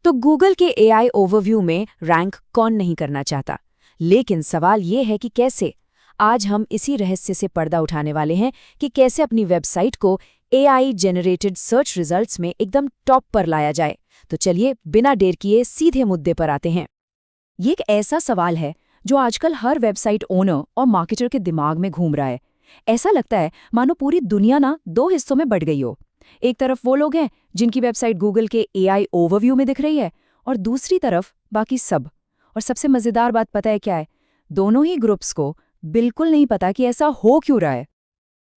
तो गूगल के AI overview में रैंक कौन नहीं करना चाहता, लेकिन सवाल ये है कि कैसे। आज हम इसी रहस्य से पर्दा उठाने वाले हैं कि कैसे अपनी वेबसाइट को एआई जेनरेटेड सर्च रिजल्ट्स में एकदम टॉप पर लाया जाए। तो चलिए बिना देर किए सीधे मुद्दे पर आते हैं। ये एक ऐसा सवाल है जो आजकल हर वेबसाइट ओनर और मार्केटर के दिमाग में घूम रहा है। ऐसा लगता है मानो पूरी दुनिया ना दो हिस्सों में बढ़ गई हो। एक तरफ वो लोग हैं जिनकी वेबसाइट गूगल के एआई ओवरव्यू में दिख रही है, और दूसरी तरफ बाकी सब। और सबसे मजेदार बात पता है क्या है? दोनों ही ग्रुप्स को बिल्कुल नहीं पता कि ऐसा हो क्यों रहा है।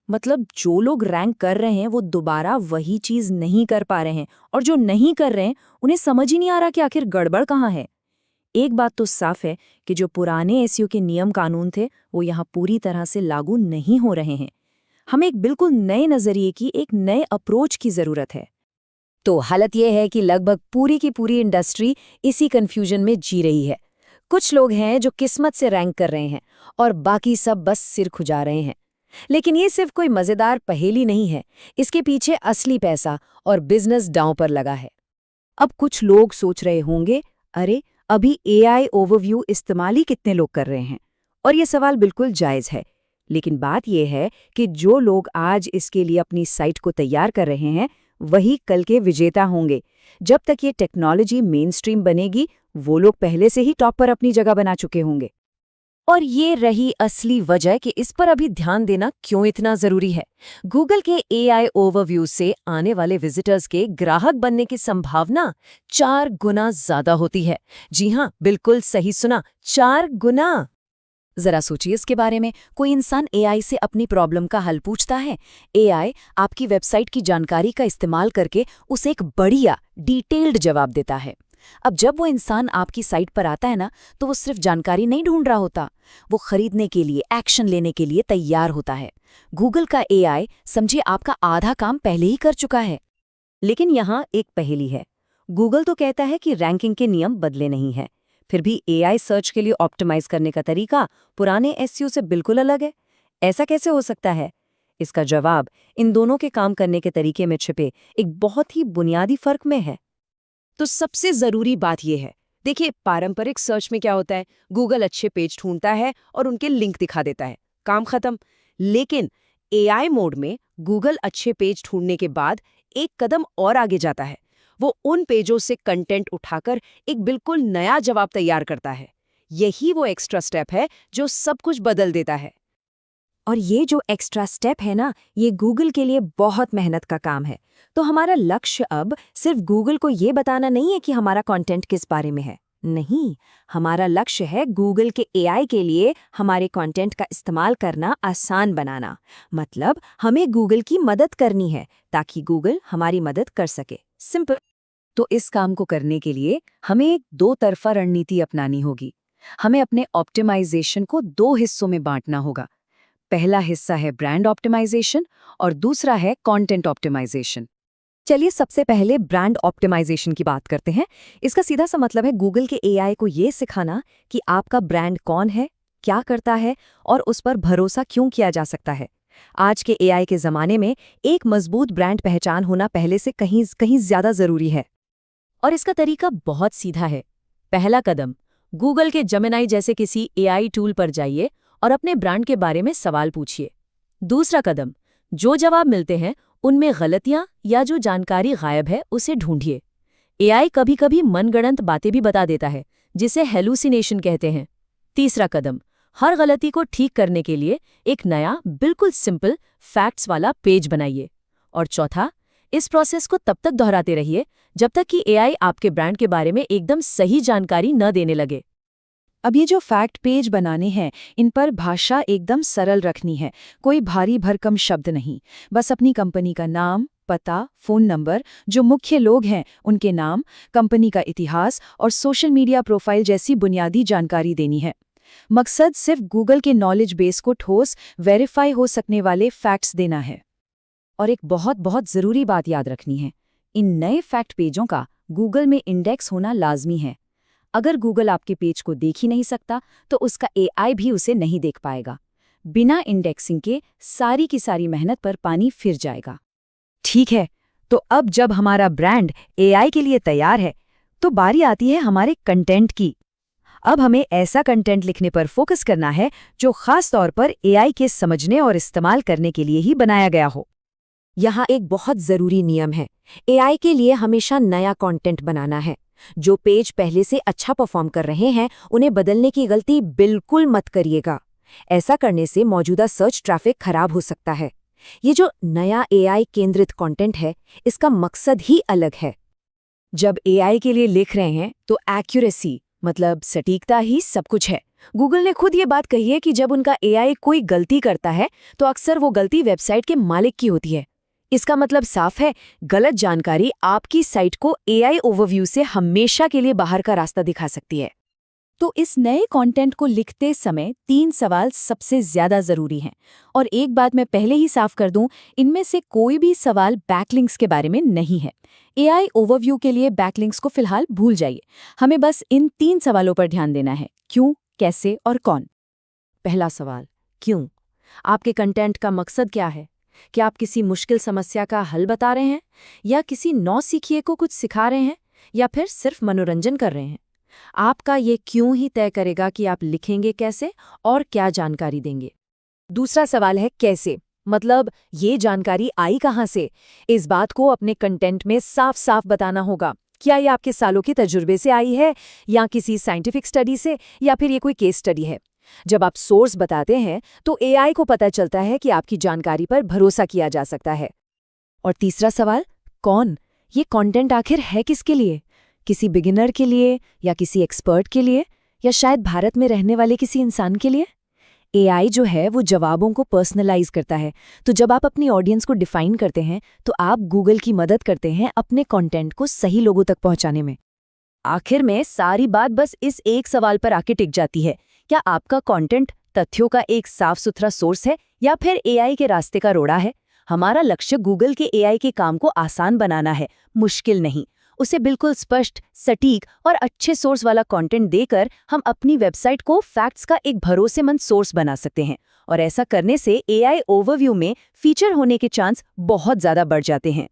मतलब जो लोग रैंक कर रहे हैं वो दोबारा वही चीज नहीं कर पा रहे हैं, और जो नहीं कर रहे हैं उन्हें समझ ही नहीं आ रहा कि आखिर गड़बड़ कहाँ है। एक बात तो साफ है कि जो पुराने एसईओ के नियम कानून थे वो यहाँ पूरी तरह से लागू नहीं हो रहे हैं। हमें एक बिल्कुल नए नजरिए की, एक नए अप्रोच की जरूरत है। तो हालत यह है कि लगभग पूरी की पूरी इंडस्ट्री इसी कंफ्यूजन में जी रही है। कुछ लोग हैं जो किस्मत से रैंक कर रहे हैं और बाकी सब बस सिर खुजा रहे हैं। लेकिन ये सिर्फ कोई मजेदार पहेली नहीं है, इसके पीछे असली पैसा और बिजनेस दांव पर लगा है। अब कुछ लोग सोच रहे होंगे, अरे अभी एआई ओवरव्यू इस्तेमाल ही कितने लोग कर रहे हैं? और ये सवाल बिल्कुल जायज़ है। लेकिन बात यह है कि जो लोग आज इसके लिए अपनी साइट को तैयार कर रहे हैं वही कल के विजेता होंगे। जब तक ये टेक्नोलॉजी मेनस्ट्रीम बनेगी वो लोग पहले से ही टॉप पर अपनी जगह बना चुके होंगे। और ये रही असली वजह कि इस पर अभी ध्यान देना क्यों इतना जरूरी है। गूगल के एआई ओवरव्यू से आने वाले विजिटर्स के ग्राहक बनने की संभावना 4 गुना ज्यादा होती है। जी हाँ, बिल्कुल सही सुना, 4 गुना। जरा सोचिए इसके बारे में। कोई इंसान एआई से अपनी प्रॉब्लम का हल पूछता है। एआई आपकी वेबसाइट की जानकारी का इस्तेमाल करके उसे एक बढ़िया डिटेल्ड जवाब देता है। अब जब वो इंसान आपकी साइट पर आता है ना, तो वो सिर्फ जानकारी नहीं ढूंढ रहा होता, वो खरीदने के लिए, एक्शन लेने के लिए तैयार होता है। गूगल का एआई समझिए आपका आधा काम पहले ही कर चुका है। लेकिन यहाँ एक पहेली है। गूगल तो कहता है कि रैंकिंग के नियम बदले नहीं हैं, फिर भी एआई सर्च के लिए ऑप्टिमाइज करने का तरीका पुराने एसईओ से बिल्कुल अलग है। ऐसा कैसे हो सकता है? इसका जवाब इन दोनों के काम करने के तरीके में छिपे एक बहुत ही बुनियादी फर्क में है। तो सबसे जरूरी बात यह है, देखिए पारंपरिक सर्च में क्या होता है, गूगल अच्छे पेज ढूंढता है और उनके लिंक दिखा देता है, काम खत्म। लेकिन एआई मोड में गूगल अच्छे पेज ढूंढने के बाद एक कदम और आगे जाता है। वो उन पेजों से कंटेंट उठाकर एक बिल्कुल नया जवाब तैयार करता है। यही वो एक्स्ट्रा स्टेप है जो सब कुछ बदल देता है। और ये जो एक्स्ट्रा स्टेप है ना, ये गूगल के लिए बहुत मेहनत का काम है। तो हमारा लक्ष्य अब सिर्फ गूगल को ये बताना नहीं है कि हमारा कंटेंट किस बारे में है। नहीं, हमारा लक्ष्य है गूगल के एआई के लिए हमारे कंटेंट का इस्तेमाल करना आसान बनाना। मतलब हमें गूगल की मदद करनी है ताकि गूगल हमारी मदद कर सके। सिंपल। तो इस काम को करने के लिए हमें एक दो तरफा रणनीति अपनानी होगी। हमें अपने ऑप्टिमाइजेशन को 2 हिस्सों में बांटना होगा। पहला हिस्सा है ब्रांड ऑप्टिमाइजेशन और दूसरा है कंटेंट ऑप्टिमाइजेशन। चलिए सबसे पहले ब्रांड ऑप्टिमाइजेशन की बात करते हैं। इसका सीधा सा मतलब है गूगल के एआई को ये सिखाना कि आपका ब्रांड कौन है, क्या करता है और उस पर भरोसा क्यों किया जा सकता है। आज के एआई के ज़माने में एक मजबूत ब्रांड पहचान होना पहले से कहीं ज़्यादा ज़रूरी है। और इसका तरीका बहुत सीधा है। पहला कदम, गूगल के जेमिनी जैसे किसी एआई टूल पर जाइए और अपने ब्रांड के बारे में सवाल पूछिए। दूसरा कदम, जो जवाब मिलते हैं उनमें गलतियां या जो जानकारी गायब है उसे ढूंढिए। एआई कभी-कभी मनगढ़ंत बातें भी बता देता है, जिसे हेलुसिनेशन कहते हैं। तीसरा कदम, हर गलती को ठीक करने के लिए एक नया, बिल्कुल सिंपल फैक्ट्स वाला पेज बनाइए। और चौथा, इस प्रोसेस को तब तक दोहराते रहिए जब तक कि एआई आपके ब्रांड के बारे में एकदम सही जानकारी न देने लगे। अब ये जो फैक्ट पेज बनाने हैं, इन पर भाषा एकदम सरल रखनी है। कोई भारी भरकम शब्द नहीं, बस अपनी कंपनी का नाम, पता, फोन नंबर, जो मुख्य लोग हैं उनके नाम, कंपनी का इतिहास और सोशल मीडिया प्रोफाइल जैसी बुनियादी जानकारी देनी है। मकसद सिर्फ गूगल के नॉलेज बेस को ठोस, वेरीफाई हो सकने वाले फैक्ट्स देना है। और एक बहुत बहुत ज़रूरी बात याद रखनी है, इन नए फैक्ट पेजों का गूगल में इंडेक्स होना लाजमी है। अगर गूगल आपके पेज को देख ही नहीं सकता तो उसका एआई भी उसे नहीं देख पाएगा। बिना इंडेक्सिंग के सारी की सारी मेहनत पर पानी फिर जाएगा। ठीक है, तो अब जब हमारा ब्रांड एआई के लिए तैयार है, तो बारी आती है हमारे कंटेंट की। अब हमें ऐसा कंटेंट लिखने पर फोकस करना है जो खास तौर पर एआई के समझने और इस्तेमाल करने के लिए ही बनाया गया हो। यहाँ एक बहुत ज़रूरी नियम है, एआई के लिए हमेशा नया कंटेंट बनाना है। जो पेज पहले से अच्छा परफॉर्म कर रहे हैं, उन्हें बदलने की गलती बिल्कुल मत करिएगा। ऐसा करने से मौजूदा सर्च ट्रैफिक खराब हो सकता है। ये जो नया एआई केंद्रित कंटेंट है, इसका मकसद ही अलग है। जब एआई के लिए लिख रहे हैं तो एक्यूरेसी मतलब सटीकता ही सब कुछ है। गूगल ने खुद ये बात कही है कि जब उनका एआई कोई गलती करता है तो अक्सर वो गलती वेबसाइट के मालिक की होती है। इसका मतलब साफ है, गलत जानकारी आपकी साइट को एआई ओवरव्यू से हमेशा के लिए बाहर का रास्ता दिखा सकती है। तो इस नए कंटेंट को लिखते समय 3 सवाल सबसे ज्यादा जरूरी हैं। और एक बात मैं पहले ही साफ कर दूं, इनमें से कोई भी सवाल बैकलिंक्स के बारे में नहीं है। एआई ओवरव्यू के लिए बैकलिंक्स को फिलहाल भूल जाइए। हमें बस इन 3 सवालों पर ध्यान देना है, क्यों, कैसे और कौन। पहला सवाल, क्यों? आपके कंटेंट का मकसद क्या है? क्या आप किसी मुश्किल समस्या का हल बता रहे हैं, या किसी नौसिखिए को कुछ सिखा रहे हैं, या फिर सिर्फ मनोरंजन कर रहे हैं? आपका ये क्यों ही तय करेगा कि आप लिखेंगे कैसे और क्या जानकारी देंगे। दूसरा सवाल है कैसे, मतलब ये जानकारी आई कहाँ से? इस बात को अपने कंटेंट में साफ साफ बताना होगा। क्या ये आपके सालों के तजुर्बे से आई है, या किसी साइंटिफिक स्टडी से, या फिर ये कोई केस स्टडी है? जब आप सोर्स बताते हैं तो एआई को पता चलता है कि आपकी जानकारी पर भरोसा किया जा सकता है। और तीसरा सवाल, कौन? ये कंटेंट आखिर है किसके लिए? किसी बिगिनर के लिए, या किसी एक्सपर्ट के लिए, या शायद भारत में रहने वाले किसी इंसान के लिए? एआई जो है वो जवाबों को पर्सनलाइज करता है। तो जब आप अपनी ऑडियंस को डिफाइन करते हैं तो आप गूगल की मदद करते हैं अपने कंटेंट को सही लोगों तक पहुंचाने में। आखिर में सारी बात बस इस एक सवाल पर आके टिक जाती है, क्या आपका कंटेंट तथ्यों का एक साफ सुथरा सोर्स है, या फिर एआई के रास्ते का रोड़ा है? हमारा लक्ष्य गूगल के एआई के काम को आसान बनाना है, मुश्किल नहीं। उसे बिल्कुल स्पष्ट, सटीक और अच्छे सोर्स वाला कंटेंट देकर हम अपनी वेबसाइट को फैक्ट्स का एक भरोसेमंद सोर्स बना सकते हैं। और ऐसा करने से एआई ओवरव्यू में फीचर होने के चांस बहुत ज़्यादा बढ़ जाते हैं।